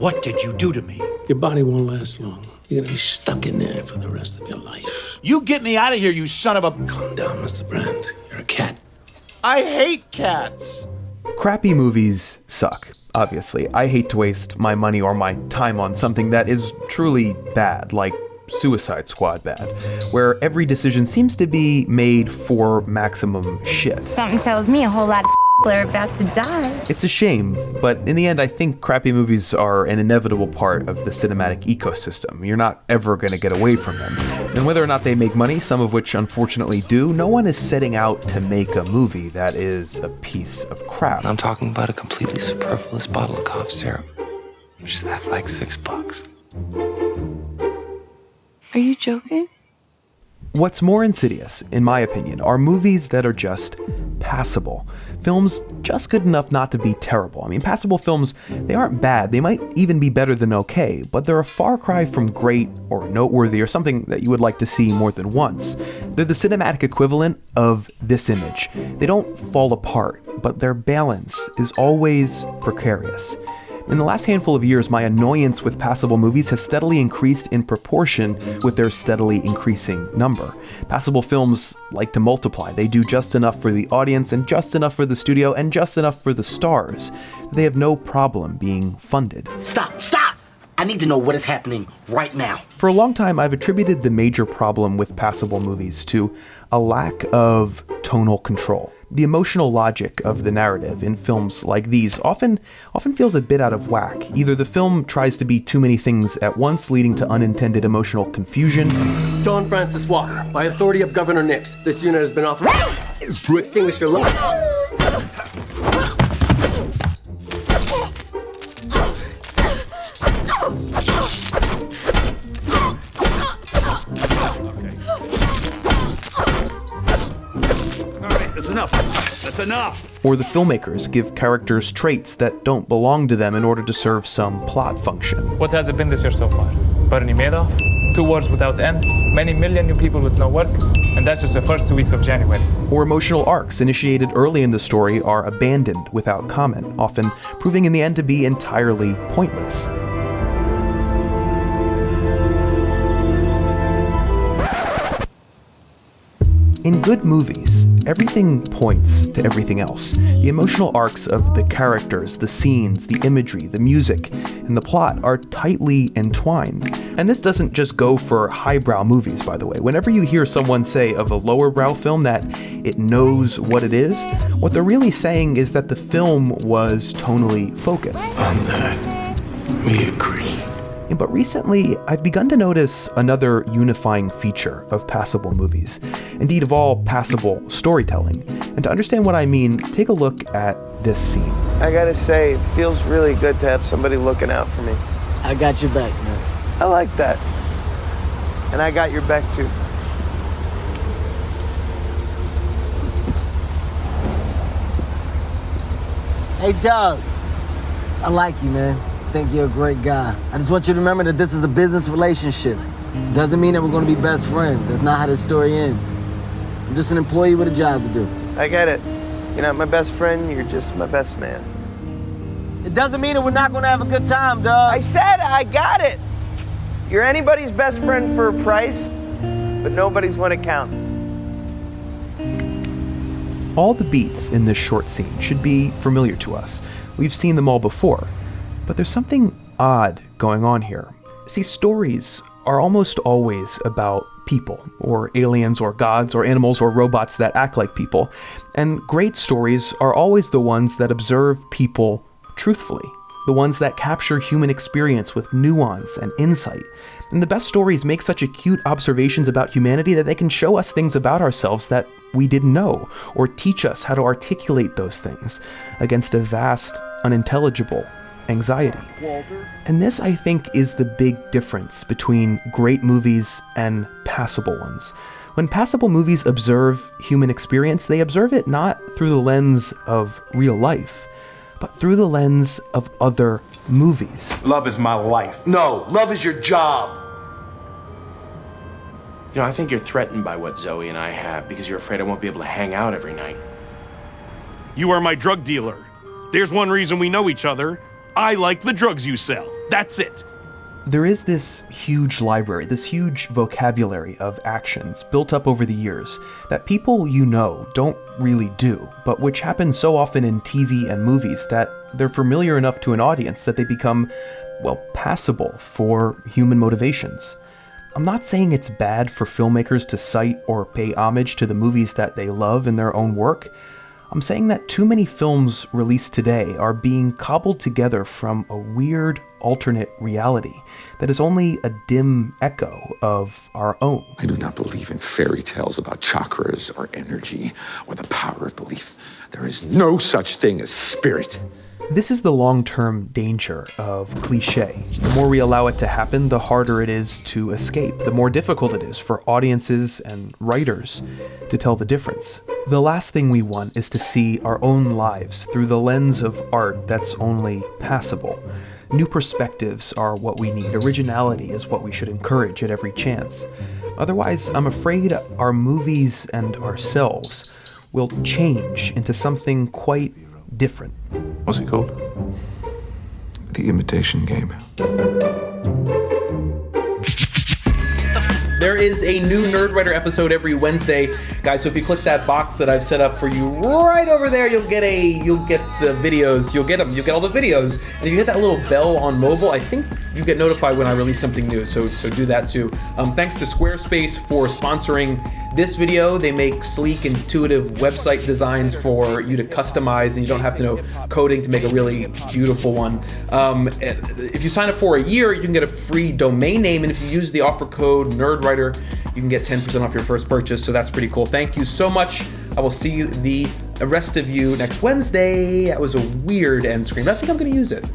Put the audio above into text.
What did you do to me? Your body won't last long. You're gonna be stuck in there for the rest of your life. You get me out of here, you son of a... Calm down, Mr. Brandt. You're a cat. I hate cats! Crappy movies suck, obviously. I hate to waste my money or my time on something that is truly bad, like Suicide Squad bad, where every decision seems to be made for maximum shit. Something tells me a whole lot of are about to die. It's a shame, but in the end, I think crappy movies are an inevitable part of the cinematic ecosystem. You're not ever going to get away from them. And whether or not they make money, some of which unfortunately do, no one is setting out to make a movie that is a piece of crap. I'm talking about a completely superfluous bottle of cough syrup, that's like $6. Are you joking? What's more insidious, in my opinion, are movies that are just passable. Films just good enough not to be terrible. I mean, passable films, they aren't bad. They might even be better than okay, but they're a far cry from great or noteworthy or something that you would like to see more than once. They're the cinematic equivalent of this image. They don't fall apart, but their balance is always precarious. In the last handful of years, my annoyance with passable movies has steadily increased in proportion with their steadily increasing number. Passable films like to multiply. They do just enough for the audience and just enough for the studio and just enough for the stars. They have no problem being funded. Stop! I need to know what is happening right now. For a long time, I've attributed the major problem with passable movies to a lack of tonal control. The emotional logic of the narrative in films like these often feels a bit out of whack. Either the film tries to be too many things at once, leading to unintended emotional confusion. John Francis Walker, by authority of Governor Nix, this unit has been authorized to extinguish your light. That's enough! Or the filmmakers give characters traits that don't belong to them in order to serve some plot function. What has it been this year so far? Bernie Madoff, 2 wars without end, many million new people with no work, and that's just the first 2 weeks of January. Or emotional arcs initiated early in the story are abandoned without comment, often proving in the end to be entirely pointless. In good movies, everything points to everything else. The emotional arcs of the characters, the scenes, the imagery, the music, and the plot are tightly entwined. And this doesn't just go for highbrow movies, by the way. Whenever you hear someone say of a lower-brow film that it knows what it is, what they're really saying is that the film was tonally focused. On that, we agree. But recently, I've begun to notice another unifying feature of passable movies, indeed of all passable storytelling. And to understand what I mean, take a look at this scene. I gotta say, it feels really good to have somebody looking out for me. I got your back, man. I like that. And I got your back too. Hey, Doug. I like you, man. I think you're a great guy. I just want you to remember that this is a business relationship. Doesn't mean that we're going to be best friends. That's not how this story ends. I'm just an employee with a job to do. I get it. You're not my best friend, you're just my best man. It doesn't mean that we're not going to have a good time, Doug. I said I got it. You're anybody's best friend for a price, but nobody's when it counts. All the beats in this short scene should be familiar to us. We've seen them all before. But there's something odd going on here. See, stories are almost always about people, or aliens, or gods, or animals, or robots that act like people. And great stories are always the ones that observe people truthfully, the ones that capture human experience with nuance and insight. And the best stories make such acute observations about humanity that they can show us things about ourselves that we didn't know, or teach us how to articulate those things against a vast, unintelligible anxiety. And this, I think, is the big difference between great movies and passable ones. When passable movies observe human experience, they observe it not through the lens of real life, but through the lens of other movies. Love is my life. No, love is your job. You know, I think you're threatened by what Zoe and I have because you're afraid I won't be able to hang out every night. You are my drug dealer. There's one reason we know each other. I like the drugs you sell. That's it. There is this huge library, this huge vocabulary of actions built up over the years that people you know don't really do, but which happen so often in TV and movies that they're familiar enough to an audience that they become, well, passable for human motivations. I'm not saying it's bad for filmmakers to cite or pay homage to the movies that they love in their own work. I'm saying that too many films released today are being cobbled together from a weird alternate reality that is only a dim echo of our own. I do not believe in fairy tales about chakras or energy or the power of belief. There is no such thing as spirit. This is the long-term danger of cliché. The more we allow it to happen, the harder it is to escape, the more difficult it is for audiences and writers to tell the difference. The last thing we want is to see our own lives through the lens of art that's only passable. New perspectives are what we need. Originality is what we should encourage at every chance. Otherwise, I'm afraid our movies and ourselves will change into something quite different. What's it called? The Imitation Game. There is a new Nerd Writer episode every Wednesday, guys. So if you click that box that I've set up for you right over there, you'll get the videos. You'll get them. You'll get all the videos. And if you hit that little bell on mobile, I think you get notified when I release something new. So do that too. Thanks to Squarespace for sponsoring this video. They make sleek, intuitive website designs for you to customize, and you don't have to know coding to make a really beautiful one. If you sign up for a year, you can get a free domain name, and if you use the offer code NERDWRITER, you can get 10% off your first purchase, so that's pretty cool. Thank you so much. I will see the rest of you next Wednesday. That was a weird end screen, but I think I'm going to use it.